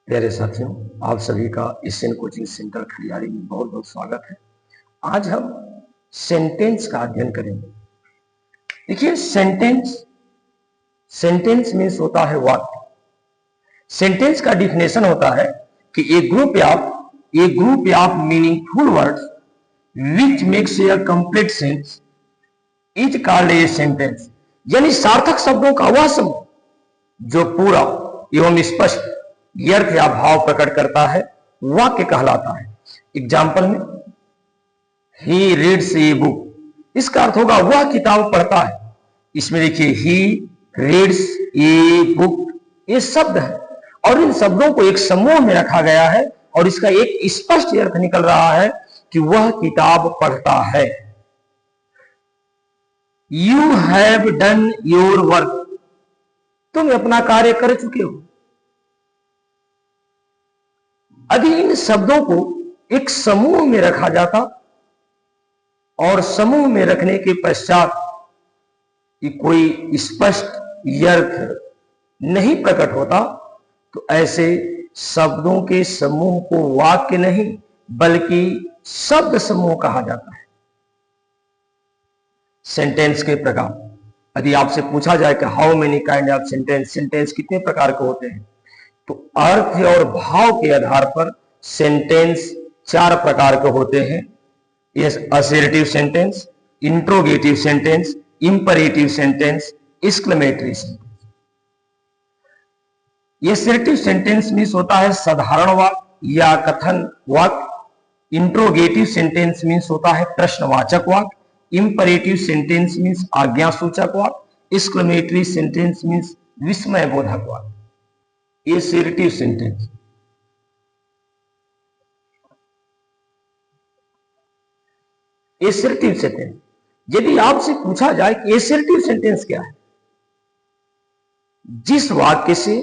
प्यारे साथियों, आप सभी का एशियन कोचिंग सेंटर खलियारी में बहुत बहुत स्वागत है। आज हम सेंटेंस का अध्ययन करेंगे। देखिए, सेंटेंस मीन्स होता है वाक्य। सेंटेंस का डिफिनेशन होता है कि a group of meaningful words which makes a complete sense is called a sentence. यानी सार्थक शब्दों का वह समूह जो पूरा एवं स्पष्ट अर्थ या भाव प्रकट करता है, वाक्य कहलाता है। एग्जाम्पल में, ही रीड्स ए बुक, इसका अर्थ होगा वह किताब पढ़ता है। इसमें देखिए, ही रीड्स ए बुक, ये शब्द है और इन शब्दों को एक समूह में रखा गया है और इसका एक स्पष्ट अर्थ निकल रहा है कि वह किताब पढ़ता है। You have done your work, तुम अपना कार्य कर चुके हो। यदि इन शब्दों को एक समूह में रखा जाता और समूह में रखने के पश्चात कोई स्पष्ट अर्थ नहीं प्रकट होता, तो ऐसे शब्दों के समूह को वाक्य नहीं बल्कि शब्द समूह कहा जाता है। सेंटेंस के प्रकार, यदि आपसे पूछा जाए कि how many kind of sentence कितने प्रकार के होते हैं, तो अर्थ और भाव के आधार पर सेंटेंस 4 प्रकार के होते हैं। Assertive sentence, interrogative sentence, imperative sentence, exclamatory sentence. Assertive sentence means होता है साधारण वाक्य या कथन वाक्य। इंट्रोगेटिव सेंटेंस मीन्स होता है प्रश्नवाचक वाक्य। इंपरेटिव सेंटेंस मीन्स आज्ञा सूचक वाक्य। एक्सक्लेमेटरी सेंटेंस मीन्स विस्मय बोधक वाक्य। असर्टिव सेंटेंस, असर्टिव सेंटेंस, यदि आपसे पूछा जाए कि असर्टिव सेंटेंस क्या है, जिस वाक्य से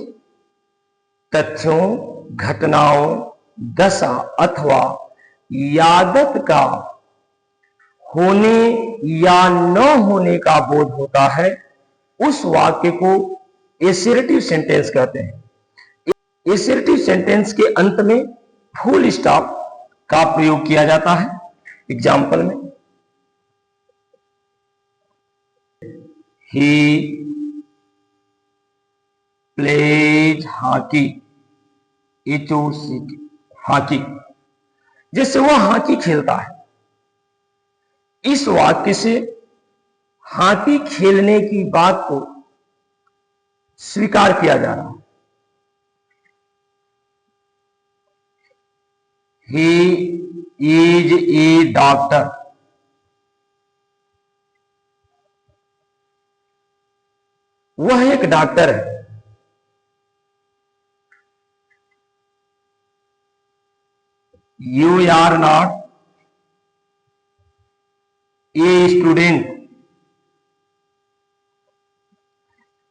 तथ्यों, घटनाओं, दशा अथवा यादत का होने या न होने का बोध होता है, उस वाक्य को असर्टिव सेंटेंस कहते हैं। असर्टिव सेंटेंस के अंत में फुल स्टॉप का प्रयोग किया जाता है। एग्जाम्पल में, ही प्लेज हॉकी, हॉकी, जैसे वह हॉकी खेलता है। इस वाक्य से हॉकी खेलने की बात को स्वीकार किया जा रहा है। ही इज ए डॉक्टर, वह एक डॉक्टर है। You are not a student,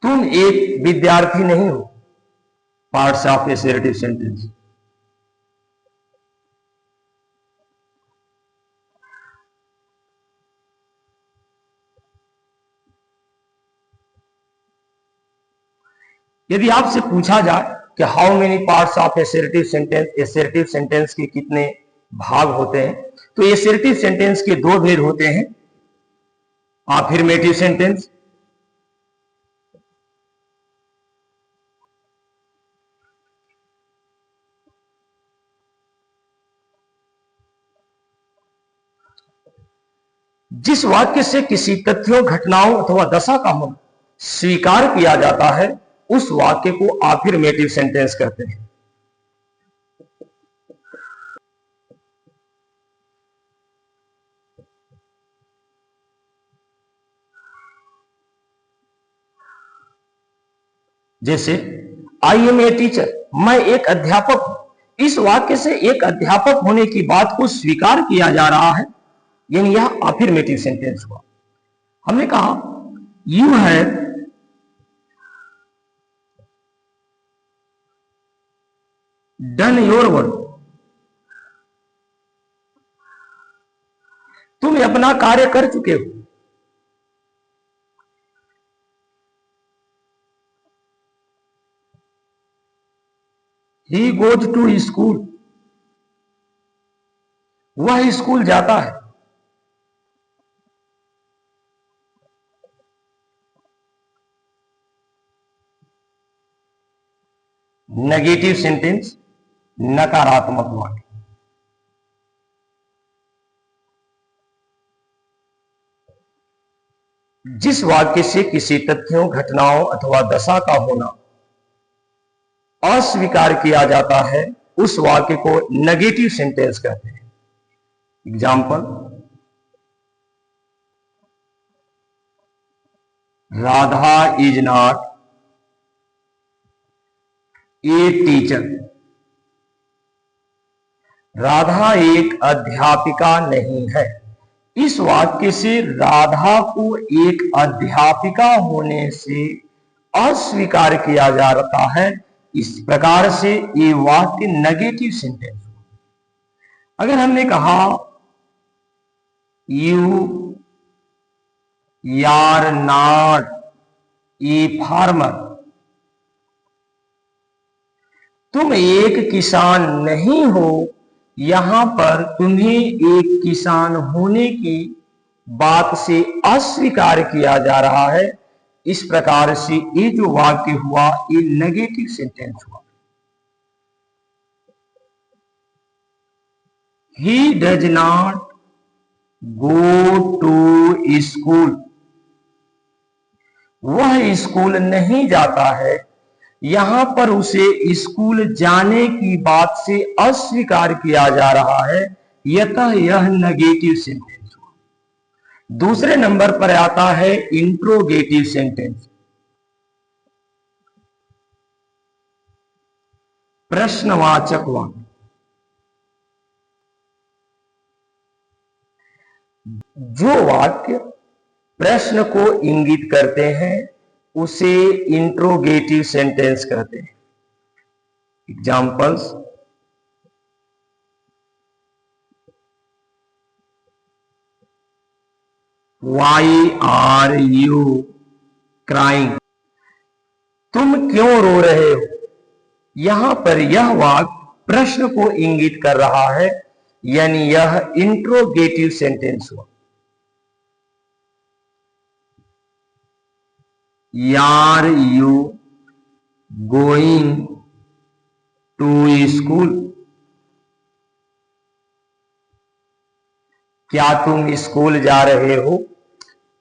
तुम एक विद्यार्थी नहीं हो। Parts of assertive sentence. यदि आपसे पूछा जाए कि how many parts of assertive sentence, assertive sentence के कितने भाग होते हैं, तो असर्टिव सेंटेंस के 2 भेद होते हैं। अफर्मेटिव सेंटेंस, जिस वाक्य से किसी तथ्यों, घटनाओं अथवा दशा का होना स्वीकार किया जाता है, उस वाक्य को अफर्मेटिव सेंटेंस कहते हैं। जैसे, आई एम ए टीचर, मैं एक अध्यापक हूं। इस वाक्य से एक अध्यापक होने की बात को स्वीकार किया जा रहा है, यानी यह अफर्मेटिव सेंटेंस हुआ। हमने कहा you have done your work, तुम अपना कार्य कर चुके हो। ही गोज टू स्कूल, वह स्कूल जाता है। नेगेटिव सेंटेंस, नकारात्मक वाक्य। जिस वाक्य से किसी तथ्यों, घटनाओं अथवा दशा का होना अस्वीकार किया जाता है उस वाक्य को नेगेटिव सेंटेंस कहते हैं। Example, Radha is not a teacher, Radha एक अध्यापिका नहीं है। इस वाक्य से राधा को एक अध्यापिका होने से अस्वीकार किया जाता है। इस प्रकार से ये वाक्य नेगेटिव सेंटेंस। अगर हमने कहा you are not a farmer, तुम एक किसान नहीं हो, यहां पर तुम्हें एक किसान होने की बात से अस्वीकार किया जा रहा है। इस प्रकार से ये जो वाक्य हुआ ये नेगेटिव सेंटेंस हुआ। He does not go to school, वह स्कूल नहीं जाता है। यहां पर उसे स्कूल जाने की बात से अस्वीकार किया जा रहा है, यतः यह नेगेटिव सेंटेंस हुआ। दूसरे नंबर पर आता है इंट्रोगेटिव सेंटेंस, प्रश्नवाचक वाक्य। जो वाक्य प्रश्न को इंगित करते हैं उसे इंट्रोगेटिव सेंटेंस कहते हैं। Examples, why are you crying, तुम क्यों रो रहे हो। यहां पर यह वाक्य प्रश्न को इंगित कर रहा है, यानी यह इंट्रोगेटिव सेंटेंस हुआ। Are you going to school, क्या तुम स्कूल जा रहे हो।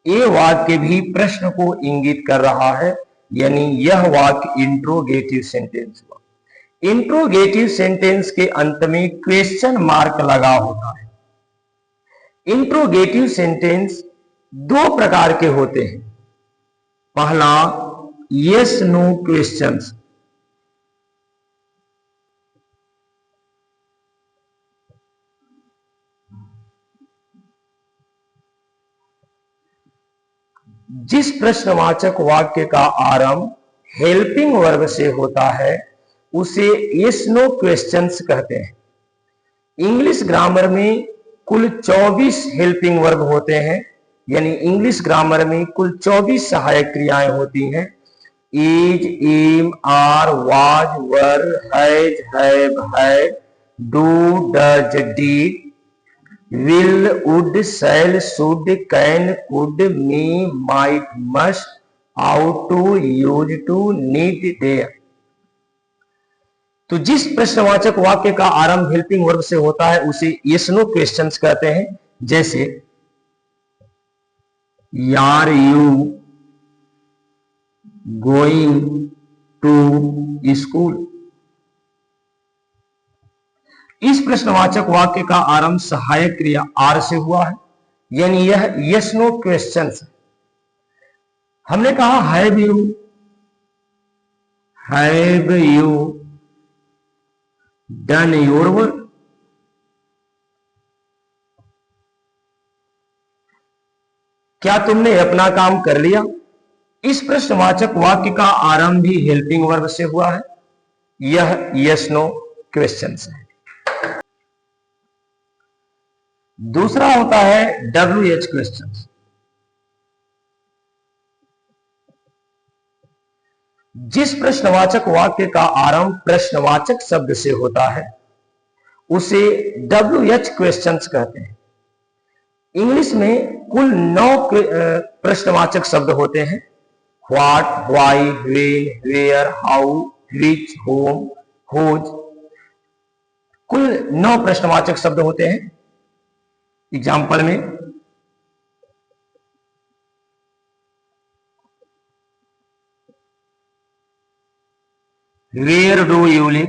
ये वाक्य भी प्रश्न को इंगित कर रहा है, यानी यह वाक्य इंट्रोगेटिव सेंटेंस हुआ। इंट्रोगेटिव सेंटेंस के अंत में क्वेश्चन मार्क लगा होता है। इंट्रोगेटिव सेंटेंस दो प्रकार के होते हैं। पहला, यस नो क्वेश्चंस, जिस प्रश्नवाचक वाक्य का आरंभ हेल्पिंग वर्ब से होता है उसे यस नो क्वेश्चंस कहते हैं। इंग्लिश ग्रामर में कुल 24 हेल्पिंग वर्ब होते हैं, यानी इंग्लिश ग्रामर में कुल 24 सहायक क्रियाएं होती हैं। Is, am, are, was, were, has, have, had, do, does, did, will, would, shall, should, can, could, may, might, must, ought to, used to, need, dare। तो जिस प्रश्नवाचक वाक्य का आरंभ हेल्पिंग वर्ब से होता है उसे यस नो क्वेश्चंस कहते हैं। जैसे are you going to school. इस प्रश्नवाचक वाक्य का आरंभ सहायक क्रिया आर से हुआ है, यानी यह यस नो क्वेश्चंस है। हमने कहा have you done your work, क्या तुमने अपना काम कर लिया। इस प्रश्नवाचक वाक्य का आरंभ भी हेल्पिंग वर्ब से हुआ है, यह यस नो क्वेश्चंस है। दूसरा होता है WH क्वेश्चन। जिस प्रश्नवाचक वाक्य का आरंभ प्रश्नवाचक शब्द से होता है उसे WH क्वेश्चंस कहते हैं। इंग्लिश में कुल 9 प्रश्नवाचक शब्द होते हैं। What, why, when, where, how, which, whom, whose, कुल 9 प्रश्नवाचक शब्द होते हैं। एग्जाम्पल में वेयर डू यू लिव,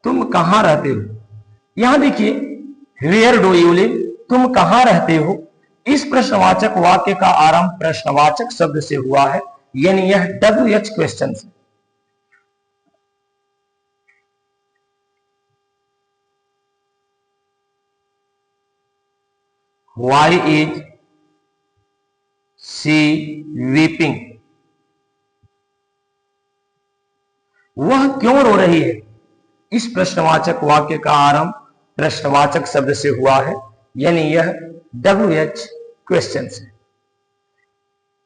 तुम कहां रहते हो। यहां देखिए, वेयर डू यू लिव, तुम कहां रहते हो, इस प्रश्नवाचक वाक्य का आरंभ प्रश्नवाचक शब्द से हुआ है, यानी यह WH क्वेश्चन है। Why is she weeping? वह क्यों रो रही है, इस प्रश्नवाचक वाक्य का आरंभ प्रश्नवाचक शब्द से हुआ है, यानी यह WH क्वेश्चन है।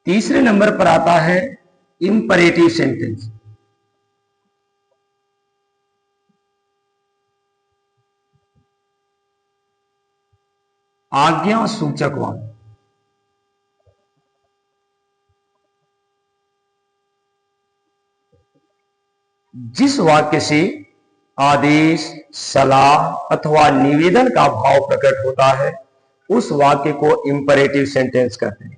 तीसरे नंबर पर आता है इंपरेटिव सेंटेंस। आज्ञा सूचक वाक्य। जिस वाक्य से आदेश, सलाह अथवा निवेदन का भाव प्रकट होता है उस वाक्य को इंपरेटिव सेंटेंस कहते हैं।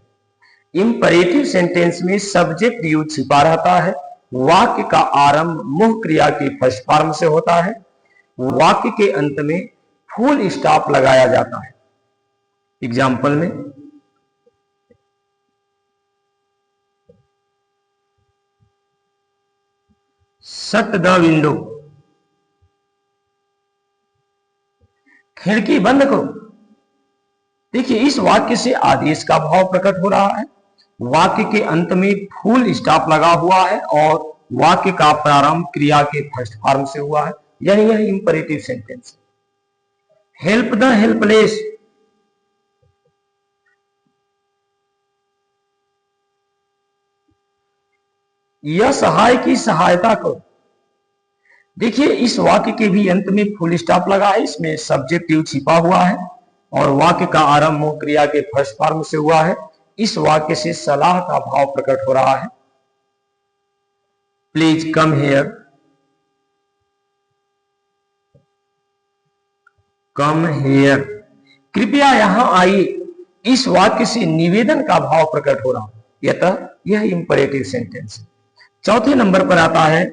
इंपरेटिव सेंटेंस में सब्जेक्ट यू छिपा रहता है। वाक्य का आरंभ मुख्य क्रिया के फर्स्ट फॉर्म से होता है। वाक्य के अंत में फुल स्टॉप लगाया जाता है। एग्जाम्पल में शट द विंडो, खिड़की बंद करो। देखिए, इस वाक्य से आदेश का भाव प्रकट हो रहा है, वाक्य के अंत में फुल स्टॉप लगा हुआ है और वाक्य का प्रारंभ क्रिया के फर्स्ट फॉर्म से हुआ है, यानी यह इंपरेटिव सेंटेंस है। हेल्प द हेल्पलेस, यह सहाय की सहायता करो। देखिए, इस वाक्य के भी अंत में फुल स्टॉप लगा है, इसमें सब्जेक्टिव छिपा हुआ है और वाक्य का आरंभ मुख्य क्रिया के फर्स्ट फॉर्म से हुआ है। इस वाक्य से सलाह का भाव प्रकट हो रहा है। Please come here, come here, कृपया यहां आइए। इस वाक्य से निवेदन का भाव प्रकट हो रहा है, अतः यह इंपरेटिव सेंटेंस है। चौथे नंबर पर आता है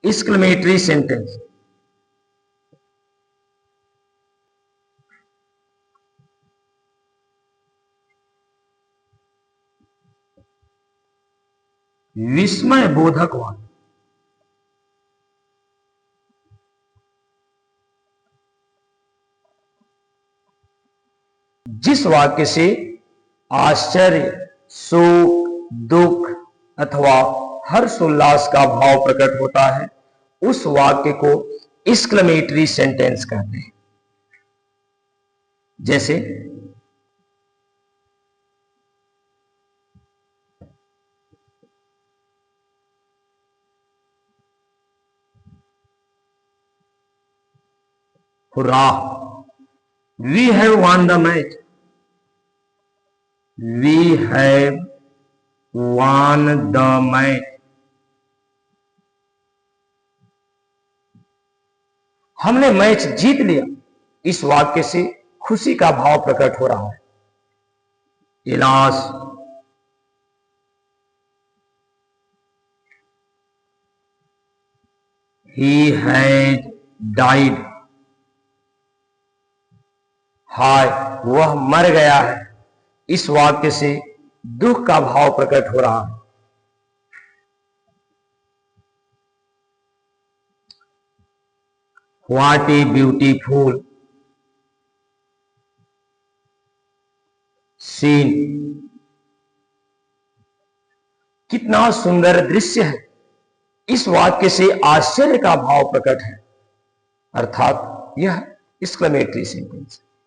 एक्सक्लेमेटरी सेंटेंस। विस्मय बोधक वाक्य। जिस वाक्य से आश्चर्य, शोक, दुख अथवा हर्षोल्लास का भाव प्रकट होता है उस वाक्य को एक्सक्लेमेटरी सेंटेंस कहते हैं। जैसे hurrah, we have won the match, we have won the match, हमने मैच जीत लिया। इस वाक्य से खुशी का भाव प्रकट हो रहा है। इलास, he has died, हाय वह मर गया है। इस वाक्य से दुख का भाव प्रकट हो रहा है। What a beautiful scene, कितना सुंदर दृश्य है। इस वाक्य से आश्चर्य का भाव प्रकट है, अर्थात यह एक्सक्लेमेटरी सेंटेंस।